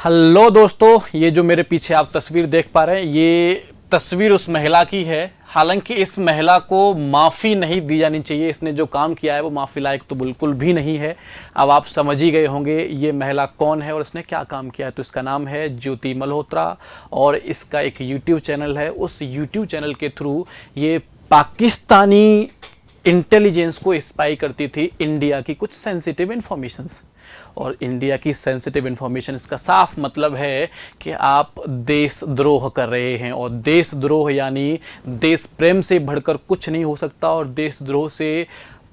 Hello दोस्तों, ये जो मेरे पीछे आप तस्वीर देख पा रहे हैं, ये तस्वीर उस महिला की है। हालांकि इस महिला को माफ़ी नहीं दी जानी चाहिए। इसने जो काम किया है वो माफ़ी लायक तो बिल्कुल भी नहीं है। अब आप समझ ही गए होंगे ये महिला कौन है और इसने क्या काम किया है। तो इसका नाम है ज्योति मल्होत्रा और इसका एक यूट्यूब चैनल है। उस यूट्यूब चैनल के थ्रू ये पाकिस्तानी इंटेलिजेंस को स्पाई करती थी इंडिया की कुछ सेंसिटिव इंफॉर्मेशंस। और इंडिया की सेंसिटिव इंफॉर्मेशन, इसका साफ मतलब है कि आप देशद्रोह कर रहे हैं। और देशद्रोह यानी देश प्रेम से बढ़कर कुछ नहीं हो सकता और देशद्रोह से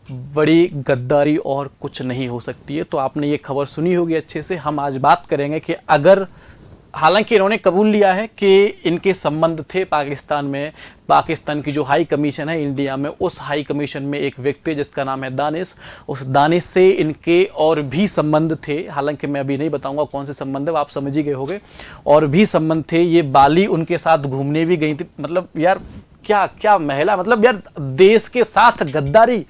बड़ी गद्दारी और कुछ नहीं हो सकती है। तो आपने ये खबर सुनी होगी अच्छे से। हम आज बात करेंगे कि अगर, हालांकि इन्होंने कबूल लिया है कि इनके संबंध थे पाकिस्तान में। पाकिस्तान की जो हाई कमीशन है इंडिया में, उस हाई कमीशन में एक व्यक्ति जिसका नाम है दानिश, उस दानिश से इनके और भी संबंध थे। हालांकि मैं अभी नहीं बताऊंगा कौन से संबंध है, आप समझ ही गए होंगे। और भी संबंध थे। ये बाली उनके साथ घूमने भी गई थी। मतलब यार क्या क्या महिला, मतलब यार देश के साथ गद्दारी,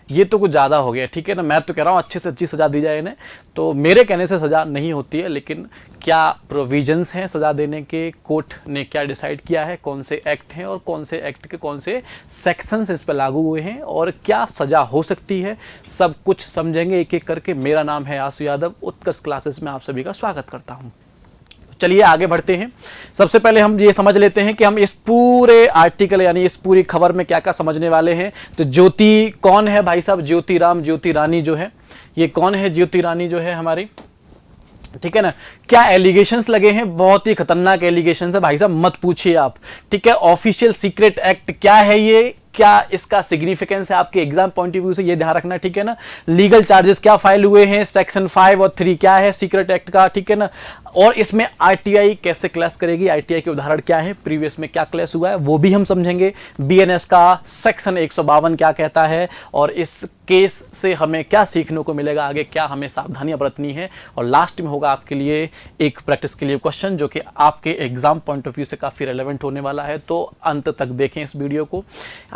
ये तो कुछ ज़्यादा हो गया। ठीक है ना, मैं तो कह रहा हूँ अच्छे से अच्छी सज़ा दी जाए इन्हें। तो मेरे कहने से सज़ा नहीं होती है, लेकिन क्या प्रोविजंस हैं सज़ा देने के, कोर्ट ने क्या डिसाइड किया है, कौन से एक्ट हैं और कौन से एक्ट के कौन से सेक्शंस इस पर लागू हुए हैं और क्या सज़ा हो सकती है, सब कुछ समझेंगे एक एक करके। मेरा नाम है आशु यादव, उत्कर्ष क्लासेस में आप सभी का स्वागत करता हूँ। चलिए आगे बढ़ते हैं। सबसे पहले हम ये समझ लेते हैं कि हम इस पूरे आर्टिकल यानी इस पूरी खबर में क्या क्या समझने वाले हैं। तो ज्योति कौन है भाई साहब? ज्योति रानी जो है, ये कौन है ज्योति रानी जो है हमारी? ठीक है ना। क्या एलिगेशंस लगे हैं? बहुत ही खतरनाक एलिगेशंस है भाई साहब, मत पूछिए आप। ठीक है। ऑफिशियल सीक्रेट एक्ट क्या है ये, क्या इसका सिग्निफिकेंस है आपके एग्जाम पॉइंट ऑफ व्यू से, ये ध्यान रखना। ठीक है ना। लीगल चार्जेस क्या फाइल हुए हैं, सेक्शन 5 और 3 क्या है सीक्रेट एक्ट का। ठीक है ना। और इसमें आरटीआई कैसे क्लैश करेगी, आरटीआई के उदाहरण क्या है, प्रीवियस में क्या क्लैश हुआ है वो भी हम समझेंगे। बीएनएस का सेक्शन 152 क्या कहता है और इस केस से हमें क्या सीखने को मिलेगा, आगे क्या हमें सावधानियां बरतनी है। और लास्ट में होगा आपके लिए एक प्रैक्टिस के लिए क्वेश्चन जो कि आपके एग्जाम पॉइंट ऑफ व्यू से काफी रेलेवेंट होने वाला है। तो अंत तक देखें इस वीडियो को।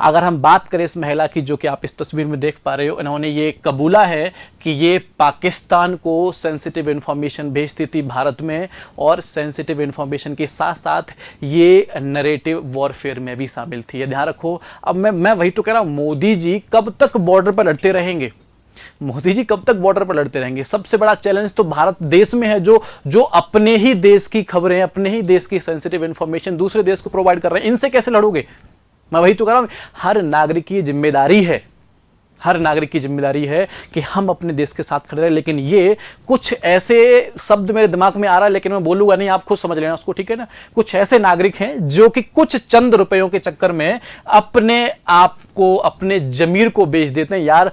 अगर हम बात करें इस महिला की जो कि आप इस तस्वीर में देख पा रहे हो, इन्होंने ये कबूला है कि ये पाकिस्तान को सेंसिटिव इंफॉर्मेशन भेजती थी भारत में और सेंसिटिव इंफॉर्मेशन के साथ साथ ये नरेटिव वॉरफेयर में भी शामिल थी। ये ध्यान रखो। अब मैं वही तो कह रहा हूं, मोदी जी कब तक बॉर्डर पर लड़ते रहेंगे? मोदी जी कब तक बॉर्डर पर लड़ते रहेंगे? सबसे बड़ा चैलेंज तो भारत देश में है, जो अपने ही देश की खबरें, अपने ही देश की सेंसिटिव इंफॉर्मेशन दूसरे देश को प्रोवाइड कर रहे हैं। इनसे कैसे लड़ोगे? मैं वही तो कह रहा हूं, हर नागरिक की जिम्मेदारी है, हर नागरिक की जिम्मेदारी है कि हम अपने देश के साथ खड़े रहे। लेकिन ये कुछ ऐसे शब्द मेरे दिमाग में आ रहा है, लेकिन मैं बोलूंगा नहीं, आप खुद समझ लेना उसको। ठीक है ना। कुछ ऐसे नागरिक हैं जो कि कुछ चंद रुपयों के चक्कर में अपने आप को, अपने जमीर को बेच देते हैं। यार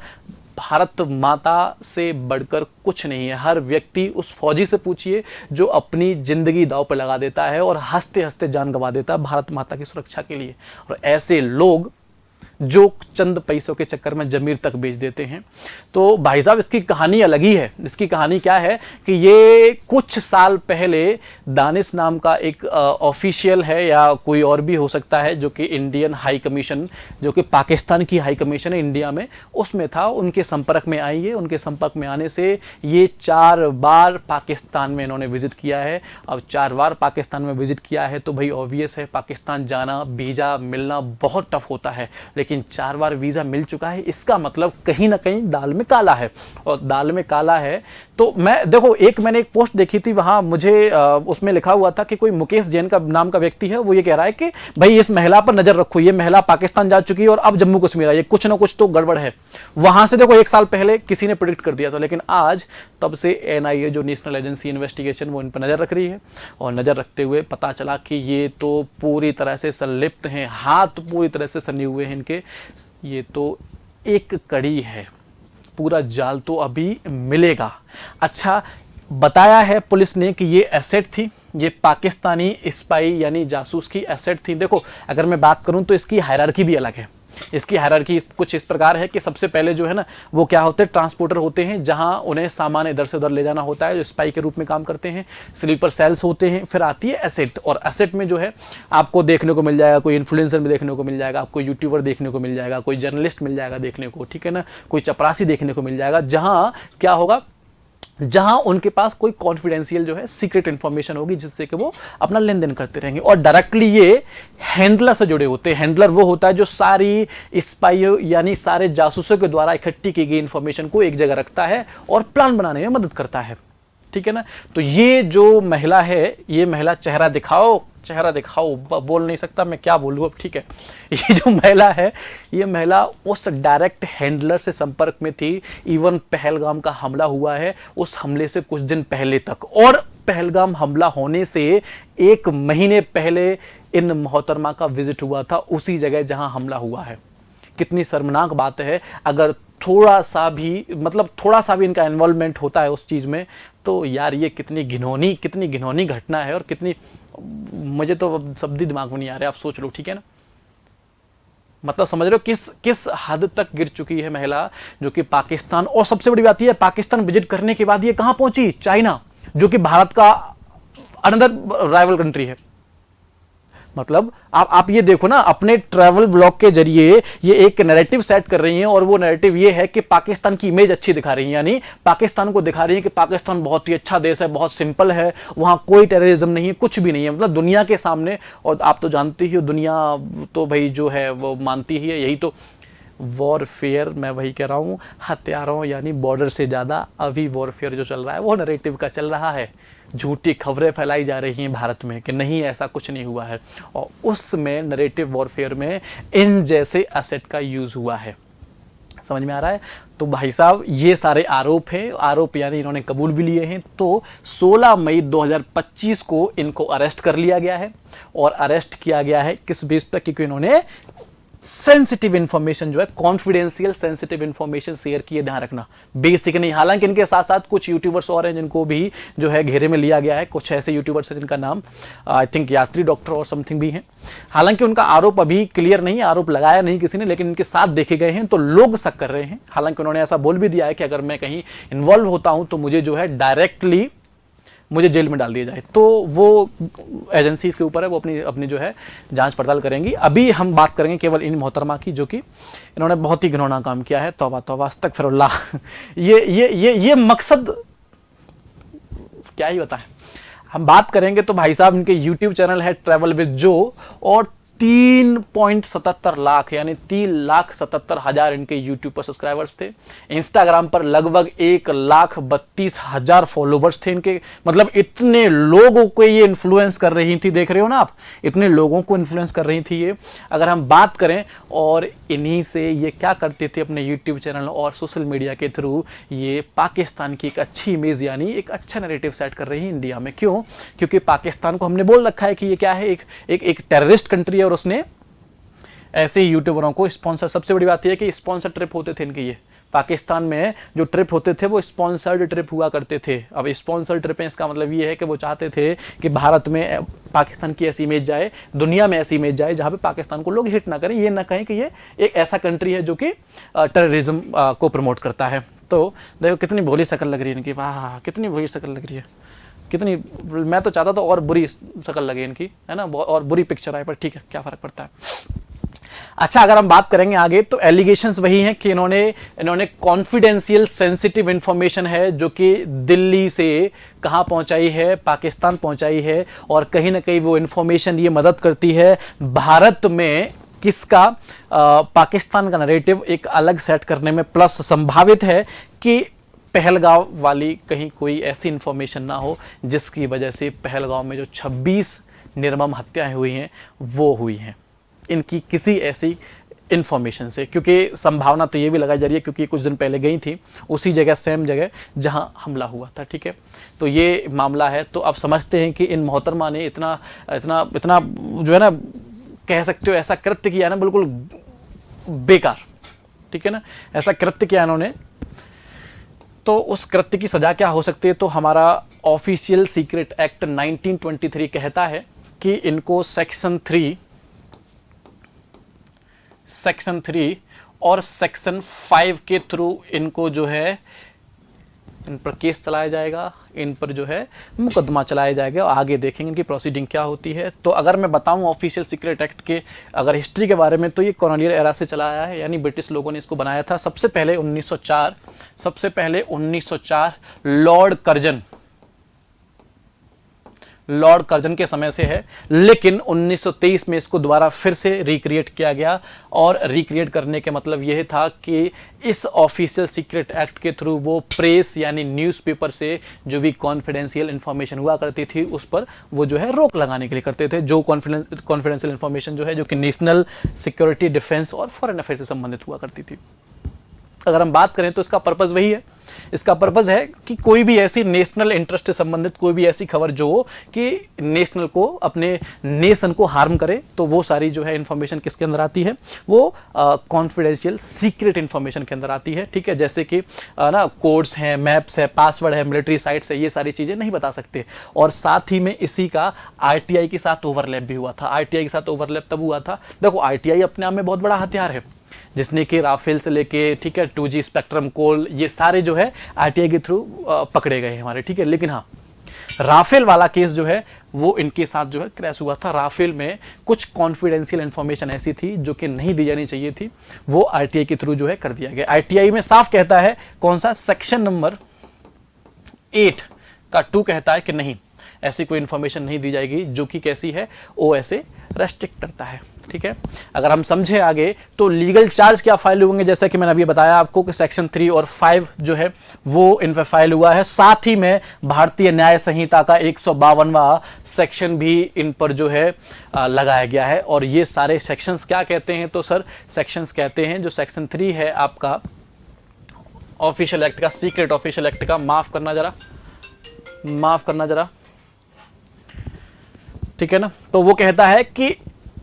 भारत माता से बढ़कर कुछ नहीं है। हर व्यक्ति, उस फौजी से पूछिए जो अपनी जिंदगी दांव पर लगा देता है और हंसते हंसते जान गंवा देता है भारत माता की सुरक्षा के लिए। और ऐसे लोग जो चंद पैसों के चक्कर में जमीर तक बेच देते हैं। तो भाई साहब इसकी कहानी अलग ही है। इसकी कहानी क्या है कि ये कुछ साल पहले दानिश नाम का एक ऑफिशियल है या कोई और भी हो सकता है, जो कि इंडियन हाई कमीशन, जो कि पाकिस्तान की हाई कमीशन है इंडिया में, उसमें था। उनके संपर्क में आई है। उनके संपर्क में आने से ये 4 बार पाकिस्तान में इन्होंने विजिट किया है। अब 4 बार पाकिस्तान में विजिट किया है तो भाई ऑब्वियस है पाकिस्तान जाना, वीजा मिलना बहुत टफ होता है। लेकिन 4 बार वीजा मिल चुका है, इसका मतलब कहीं ना कहीं दाल में काला है। और दाल में काला है तो मैं देखो, मैंने एक पोस्ट देखी थी, वहां मुझे उसमें लिखा हुआ था कि कोई मुकेश जैन का नाम का व्यक्ति है, वो ये कह रहा है कि भाई इस महिला पर नजर रखो, ये महिला पाकिस्तान जा चुकी है और अब जम्मू कश्मीर आई है, कुछ ना कुछ तो गड़बड़ है। वहां से देखो 1 साल पहले किसी ने प्रिडिक्ट कर दिया था, लेकिन आज तब से एनआईए जो नेशनल एजेंसी इन्वेस्टिगेशन, वो इन पर नजर रख रही है। और नजर रखते हुए पता चला कि ये तो पूरी तरह से संलिप्त हैं, हाथ पूरी तरह से सने हुए हैं इनके। ये तो एक कड़ी है, पूरा जाल तो अभी मिलेगा। अच्छा, बताया है पुलिस ने कि ये एसेट थी, ये पाकिस्तानी स्पाई यानी जासूस की एसेट थी। देखो अगर मैं बात करूं तो इसकी हायरार्की भी अलग है। इसकी हायरार्की कुछ इस प्रकार है कि सबसे पहले जो है ना, वो क्या होते हैं, ट्रांसपोर्टर होते हैं, जहां उन्हें सामान इधर से उधर ले जाना होता है, जो स्पाई के रूप में काम करते हैं। स्लीपर सेल्स होते हैं। फिर आती है एसेट, और एसेट में जो है आपको देखने को मिल जाएगा, कोई इन्फ्लुएंसर में देखने को मिल जाएगा, आपको यूट्यूबर देखने को मिल जाएगा, कोई जर्नलिस्ट मिल जाएगा देखने को, ठीक है ना, कोई चपरासी देखने को मिल जाएगा, जहां क्या होगा, जहां उनके पास कोई कॉन्फिडेंशियल जो है सीक्रेट इंफॉर्मेशन होगी, जिससे कि वो अपना लेन देन करते रहेंगे। और डायरेक्टली ये हैंडलर से जुड़े होते हैं। हैंडलर वो होता है जो सारी स्पाइयों यानी सारे जासूसों के द्वारा इकट्ठी की गई इंफॉर्मेशन को एक जगह रखता है और प्लान बनाने में मदद करता है, ठीक है ना। तो ये जो महिला है, ये महिला, चेहरा दिखाओ, चेहरा दिखाओ, बोल नहीं सकता मैं, क्या बोलूँ अब, ठीक है। ये जो महिला है, ये महिला उस डायरेक्ट हैंडलर से संपर्क में थी। इवन पहलगाम का हमला हुआ है, उस हमले से कुछ दिन पहले तक, और पहलगाम हमला होने से 1 महीने पहले इन मोहतरमा का विजिट हुआ था उसी जगह जहां हमला हुआ है। कितनी शर्मनाक बात है। अगर थोड़ा सा भी इनका इन्वॉल्वमेंट होता है उस चीज में, तो यार ये कितनी घिनौनी घटना है। और कितनी, मुझे तो शब्द ही दिमाग में नहीं आ रहे, आप सोच लो, ठीक है ना। मतलब समझ रहे हो किस हद तक गिर चुकी है महिला, जो कि पाकिस्तान, और सबसे बड़ी बात यह है, पाकिस्तान विजिट करने के बाद ये कहां पहुंची? चाइना, जो कि भारत का अनदर राइवल कंट्री है। मतलब आप ये देखो ना, अपने ट्रैवल ब्लॉग के जरिए ये एक नैरेटिव सेट कर रही हैं, और वो नैरेटिव ये है कि पाकिस्तान की इमेज अच्छी दिखा रही है, यानी पाकिस्तान को दिखा रही है कि पाकिस्तान बहुत ही अच्छा देश है, बहुत सिंपल है, वहां कोई टेररिज्म नहीं है, कुछ भी नहीं है, मतलब दुनिया के सामने। और आप तो जानते ही हो, दुनिया तो भाई जो है वो मानती ही है, यही तो वॉरफेयर, मैं वही कह रहा हूँ, हथियारों यानी बॉर्डर से ज़्यादा अभी वॉरफेयर जो चल रहा है वो नैरेटिव का चल रहा है। झूठी खबरें फैलाई जा रही हैं भारत में कि नहीं, ऐसा कुछ नहीं हुआ है, और उसमें नैरेटिव वॉरफेयर में इन जैसे एसेट का यूज़ हुआ है। समझ में आ रहा है? तो भाई साहब, ये सारे आरोप हैं, आरोप यानी इन्होंने कबूल भी लिए हैं। तो 16 मई 2025 को इनको अरेस्ट कर लिया गया है, और अरेस्ट किया गया है किस बेस पर? क्योंकि इन्होंने सेंसिटिव इंफॉर्मेशन जो है, कॉन्फिडेंशियल सेंसिटिव इंफॉर्मेशन शेयर किए, ध्यान रखना, बेसिक नहीं। हालांकि इनके साथ साथ कुछ यूट्यूबर्स और हैं जिनको भी जो है घेरे में लिया गया है। कुछ ऐसे यूट्यूबर्स हैं जिनका नाम आई थिंक यात्री डॉक्टर और समथिंग भी हैं। हालांकि उनका आरोप अभी क्लियर नहीं, आरोप लगाया नहीं किसी ने, लेकिन इनके साथ देखे गए हैं, तो लोग शक कर रहे हैं। हालांकि उन्होंने ऐसा बोल भी दिया है कि अगर मैं कहीं इन्वॉल्व होता हूं तो मुझे जो है डायरेक्टली मुझे जेल में डाल दिया जाए। तो वो एजेंसीज के ऊपर है, वो अपनी जो है जांच पड़ताल करेंगी। अभी हम बात करेंगे केवल इन मोहतरमा की, जो कि इन्होंने बहुत ही घिनौना काम किया है। तौबा तौबा, अस्तगफिरुल्लाह। ये मकसद क्या ही बताएं। हम बात करेंगे तो भाई साहब, इनके यूट्यूब चैनल है ट्रैवल विद जो, और 3.77 लाख यानी 3,77,000 इनके यूट्यूब पर सब्सक्राइबर्स थे। इंस्टाग्राम पर लगभग 1,32,000 फॉलोवर्स थे इनके। मतलब इतने लोगों को ये इन्फ्लुएंस कर रही थी, देख रहे हो ना आप, इतने लोगों को इन्फ्लुएंस कर रही थी ये। अगर हम बात करें, और इन्हीं से ये क्या करते थे, अपने यूट्यूब चैनल और सोशल मीडिया के थ्रू ये पाकिस्तान की एक अच्छी इमेज यानी एक अच्छा नैरेटिव सेट कर रही है इंडिया में। क्यों? क्योंकि पाकिस्तान को हमने बोल रखा है कि ये क्या है, एक टेररिस्ट कंट्री है, और उसने ऐसे ही यूट्यूबरों को स्पॉन्सर, सबसे बड़ी बात यह है कि स्पॉन्सर ट्रिप होते थे इनके। ये पाकिस्तान में जो ट्रिप होते थे वो स्पॉन्सर्ड ट्रिप हुआ करते थे। अब स्पॉन्सर्ड ट्रिप है, इसका मतलब ये है कि वो चाहते थे कि भारत में पाकिस्तान की ऐसी इमेज जाए, दुनिया में ऐसी इमेज जाए जहां पे पाकिस्तान को लोग हिट ना करें, ये ना कहें कि ये एक ऐसा कंट्री है जो कि टेररिज्म को प्रमोट करता है। तो देखो कितनी भोली शक्ल लग रही है इनकी, वाह कितनी भोली शक्ल लग रही है, कितनी। मैं तो चाहता था और बुरी शक्ल लगे इनकी, है ना, और बुरी पिक्चर आए, पर ठीक है, क्या फर्क पड़ता है। अच्छा, अगर हम बात करेंगे आगे, तो एलिगेशंस वही हैं कि इन्होंने कॉन्फिडेंशियल सेंसिटिव इंफॉर्मेशन है जो कि दिल्ली से कहां पहुंचाई है, पाकिस्तान पहुंचाई है, और कहीं ना कहीं वो इंफॉर्मेशन ये मदद करती है भारत में किसका, पाकिस्तान का नैरेटिव एक अलग सेट करने में। प्लस संभावित है कि पहलगांव वाली कहीं कोई ऐसी इंफॉर्मेशन ना हो जिसकी वजह से पहलगांव में जो 26 निर्मम हत्याएं हुई हैं वो हुई हैं इनकी किसी ऐसी इंफॉर्मेशन से। क्योंकि संभावना तो ये भी लगाई जा रही है, क्योंकि कुछ दिन पहले गई थी उसी जगह, सेम जगह जहां हमला हुआ था, ठीक है। तो ये मामला है। तो आप समझते हैं कि इन मोहतरमा ने इतना इतना इतना जो है ना, कह सकते हो ऐसा कृत्य किया ना, बिल्कुल बेकार, ठीक है ना, ऐसा कृत्य किया इन्होंने। तो उस कृत्य की सजा क्या हो सकती है? तो हमारा ऑफिशियल सीक्रेट एक्ट 1923 कहता है कि इनको सेक्शन 3 और सेक्शन 5 के थ्रू इनको जो है इन पर केस चलाया जाएगा, इन पर जो है मुकदमा चलाया जाएगा और आगे देखेंगे इनकी प्रोसीडिंग क्या होती है। तो अगर मैं बताऊं ऑफिशियल सीक्रेट एक्ट के अगर हिस्ट्री के बारे में, तो ये कॉलोनियल एरा से चला आया है, यानी ब्रिटिश लोगों ने इसको बनाया था। सबसे पहले 1904 लॉर्ड कर्जन के समय से है, लेकिन 1923 में इसको दोबारा फिर से रिक्रिएट किया गया। और रिक्रिएट करने के मतलब यह था कि इस ऑफिशियल सीक्रेट एक्ट के थ्रू वो प्रेस यानी न्यूज़पेपर से जो भी कॉन्फिडेंशियल इंफॉर्मेशन हुआ करती थी उस पर वो जो है रोक लगाने के लिए करते थे। जो कॉन्फिडेंशियल इंफॉर्मेशन जो है, जो कि नेशनल सिक्योरिटी, डिफेंस और फॉरेन अफेयर से संबंधित हुआ करती थी। अगर हम बात करें तो इसका पर्पस वही है, इसका पर्पस है कि कोई भी ऐसी नेशनल इंटरेस्ट से संबंधित कोई भी ऐसी खबर जो हो कि नेशनल को, अपने नेशन को हार्म करे, तो वो सारी जो है इंफॉर्मेशन किसके अंदर आती है, वो कॉन्फिडेंशियल सीक्रेट इंफॉर्मेशन के अंदर आती है। ठीक है, जैसे कि ना कोड्स हैं, मैप्स है, पासवर्ड है, मिलिट्री साइट्स है, ये सारी चीजें नहीं बता सकते। और साथ ही में इसी का आरटीआई के साथ ओवरलैप भी हुआ था। आरटीआई के साथ ओवरलैप तब हुआ था, देखो आरटीआई अपने आप में बहुत बड़ा हथियार है, जिसने कि राफेल से लेके, ठीक है, 2G स्पेक्ट्रम कोल, ये सारे जो है आरटीआई के थ्रू पकड़े गए हमारे। ठीक है, लेकिन हाँ, राफेल वाला केस जो है वो इनके साथ जो है क्रैश हुआ था। राफेल में कुछ कॉन्फिडेंशियल इंफॉर्मेशन ऐसी थी जो कि नहीं दी जानी चाहिए थी, वो आरटीआई के थ्रू जो है कर दिया गया। आरटीआई में साफ कहता है, कौन सा, सेक्शन नंबर 8 का 2 कहता है कि नहीं, ऐसी कोई इंफॉर्मेशन नहीं दी जाएगी जो कि कैसी है, वो ऐसे रेस्ट्रिक्ट करता है। ठीक है, अगर हम समझे आगे तो लीगल चार्ज क्या फाइल होंगे, जैसा कि मैंने अभी बताया आपको कि सेक्शन 3 और 5 जो है वो इन पर फाइल हुआ है। साथ ही में भारतीय न्याय संहिता का 152वां सेक्शन भी इन पर जो है लगाया गया है। और ये सारे सेक्शंस क्या कहते हैं, तो सर सेक्शंस कहते हैं, जो सेक्शन 3 है आपका ऑफिशियल एक्ट का, सीक्रेट ऑफिशियल एक्ट का, माफ करना जरा, ठीक है ना, तो वो कहता है कि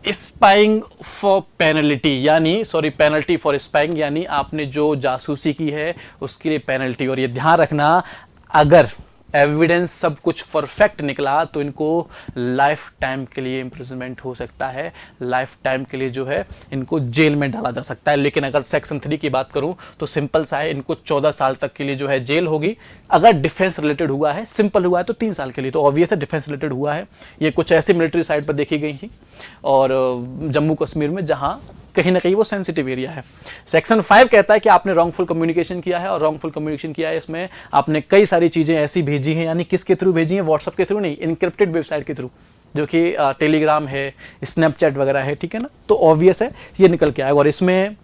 स्पाइंग फॉर पेनल्टी, यानी पेनल्टी फॉर स्पाइंग, यानी आपने जो जासूसी की है उसके लिए पेनल्टी। और ये ध्यान रखना, अगर एविडेंस सब कुछ परफेक्ट निकला तो इनको लाइफ टाइम के लिए इम्प्रिजनमेंट हो सकता है, लाइफ टाइम के लिए जो है इनको जेल में डाला जा सकता है। लेकिन अगर सेक्शन 3 की बात करूं तो सिंपल सा है, इनको 14 साल तक के लिए जो है जेल होगी। अगर डिफेंस रिलेटेड हुआ है, सिंपल हुआ है, तो 3 साल के लिए, तो ऑब्वियस है डिफेंस रिलेटेड हुआ है। ये कुछ ऐसी मिलिट्री साइट पर देखी गई थी और जम्मू कश्मीर में, जहां कहीं ना कहीं वो सेंसिटिव एरिया है। सेक्शन 5 कहता है कि आपने रॉन्गफुल कम्युनिकेशन किया है, और रॉन्गफुल कम्युनिकेशन किया है, इसमें आपने कई सारी चीजें ऐसी भेजी हैं, यानी किसके थ्रू भेजी हैं, व्हाट्सएप के थ्रू नहीं, इनक्रिप्टेड वेबसाइट के थ्रू, जो कि टेलीग्राम है, स्नैपचैट वगैरह है। ठीक है ना, तो ऑब्वियस है ये निकल के आएगा और इसमें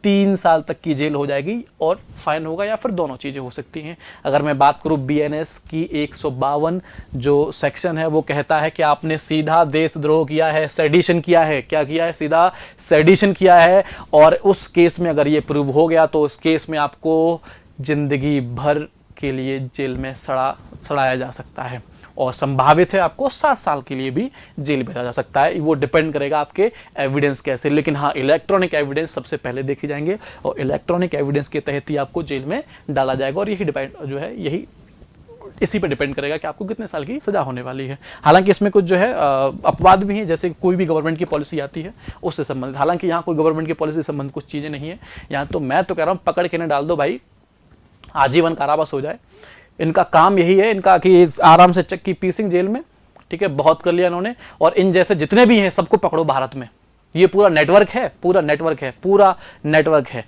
3 साल तक की जेल हो जाएगी और फाइन होगा, या फिर दोनों चीजें हो सकती हैं। अगर मैं बात करूं बीएनएस की 152 जो सेक्शन है, वो कहता है कि आपने सीधा देशद्रोह किया है, सेडिशन किया है, क्या किया है, सीधा सेडिशन किया है, और उस केस में अगर ये प्रूव हो गया तो उस केस में आपको जिंदगी भर के लिए जेल में सड़ाया जा सकता है, और संभावित है आपको 7 साल के लिए भी जेल भेजा जा सकता है। वो डिपेंड करेगा आपके एविडेंस कैसे। लेकिन हाँ, इलेक्ट्रॉनिक एविडेंस सबसे पहले देखे जाएंगे और इलेक्ट्रॉनिक एविडेंस के तहत ही आपको जेल में डाला जाएगा, और यही डिपेंड जो है, यही इसी पे डिपेंड करेगा कि आपको कितने साल की सजा होने वाली है। हालांकि इसमें कुछ जो है अपवाद भी है, जैसे कोई भी गवर्नमेंट की पॉलिसी आती है उससे संबंधित। हालांकि यहाँ कोई गवर्नमेंट की पॉलिसी से संबंधित कुछ चीजें नहीं है यहाँ, तो मैं तो कह रहा हूँ पकड़ के न डाल दो भाई, आजीवन कारावास हो जाए। इनका काम यही है, इनका कि आराम से चक्की पीसिंग जेल में, ठीक है, बहुत कर लिया इन्होंने, और इन जैसे जितने भी हैं सबको पकड़ो भारत में। ये पूरा नेटवर्क है।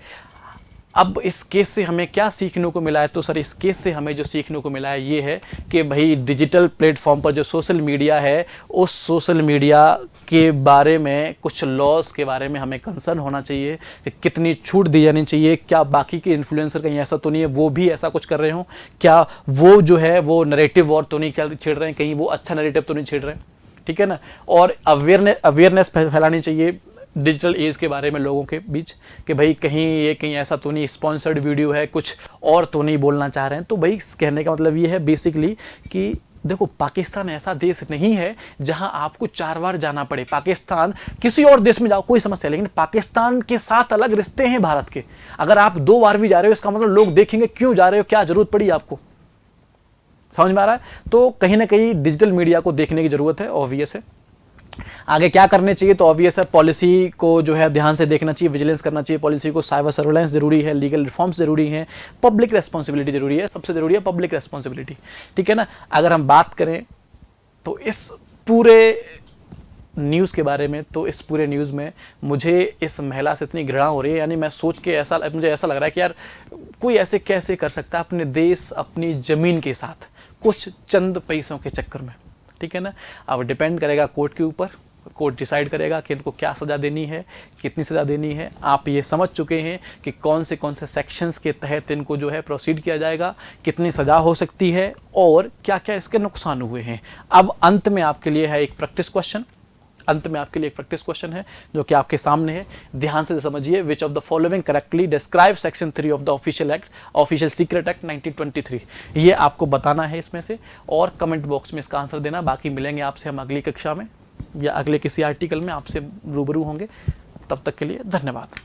अब इस केस से हमें क्या सीखने को मिला है, तो सर इस केस से हमें जो सीखने को मिला है ये है कि भाई डिजिटल प्लेटफॉर्म पर जो सोशल मीडिया है, उस सोशल मीडिया के बारे में, कुछ लॉज के बारे में हमें कंसर्न होना चाहिए कि कितनी छूट दी जानी चाहिए। क्या बाकी के इन्फ्लुएंसर कहीं ऐसा तो नहीं है वो भी ऐसा कुछ कर रहे हो, क्या वो जो है वो नैरेटिव वॉर तो नहीं छेड़ रहे हैं, कहीं वो अच्छा नैरेटिव तो नहीं छेड़ रहे हैं, ठीक है ना। और अवेयरनेस फैलानी चाहिए डिजिटल एज के बारे में लोगों के बीच, कि भाई कहीं ऐसा तो नहीं स्पॉन्सर्ड वीडियो है, कुछ और तो नहीं बोलना चाह रहे हैं। तो भाई कहने का मतलब ये है बेसिकली कि देखो, पाकिस्तान ऐसा देश नहीं है जहां आपको 4 बार जाना पड़े। पाकिस्तान, किसी और देश में जाओ कोई समस्या, लेकिन पाकिस्तान के साथ अलग रिश्ते हैं भारत के। अगर आप 2 बार भी जा रहे हो, इसका मतलब लोग देखेंगे क्यों जा रहे हो, क्या जरूरत पड़ी आपको, समझ में आ रहा है। तो कहीं ना कहीं डिजिटल मीडिया को देखने की जरूरत है, ऑब्वियस है। आगे क्या करने चाहिए, तो ऑब्वियस है पॉलिसी को जो है ध्यान से देखना चाहिए, विजिलेंस करना चाहिए पॉलिसी को, साइबर सर्वेलेंस जरूरी है, लीगल रिफॉर्म्स जरूरी हैं, पब्लिक रेस्पॉन्सिबिलिटी जरूरी है, सबसे जरूरी है पब्लिक रेस्पॉन्सिबिलिटी, ठीक है ना। अगर हम बात करें तो इस पूरे न्यूज़ के बारे में, तो इस पूरे न्यूज़ में मुझे इस महिला से इतनी घृणा हो रही है, यानी मैं सोच के मुझे ऐसा लग रहा है कि यार कोई ऐसे कैसे कर सकता है अपने देश अपनी ज़मीन के साथ कुछ चंद पैसों के चक्कर में, ठीक है ना। अब डिपेंड करेगा कोर्ट के ऊपर, कोर्ट डिसाइड करेगा कि इनको क्या सज़ा देनी है, कितनी सज़ा देनी है। आप ये समझ चुके हैं कि कौन से सेक्शंस के तहत इनको जो है प्रोसीड किया जाएगा, कितनी सज़ा हो सकती है और क्या क्या इसके नुकसान हुए हैं। अब अंत में आपके लिए है एक प्रैक्टिस क्वेश्चन, है जो कि आपके सामने है, ध्यान से समझिए। Which of the following correctly describe section 3 of the official secret act 1923, ये आपको बताना है इसमें से, और कमेंट बॉक्स में इसका आंसर देना। बाकी मिलेंगे आपसे हम अगली कक्षा में या अगले किसी आर्टिकल में आपसे रूबरू होंगे, तब तक के लिए धन्यवाद।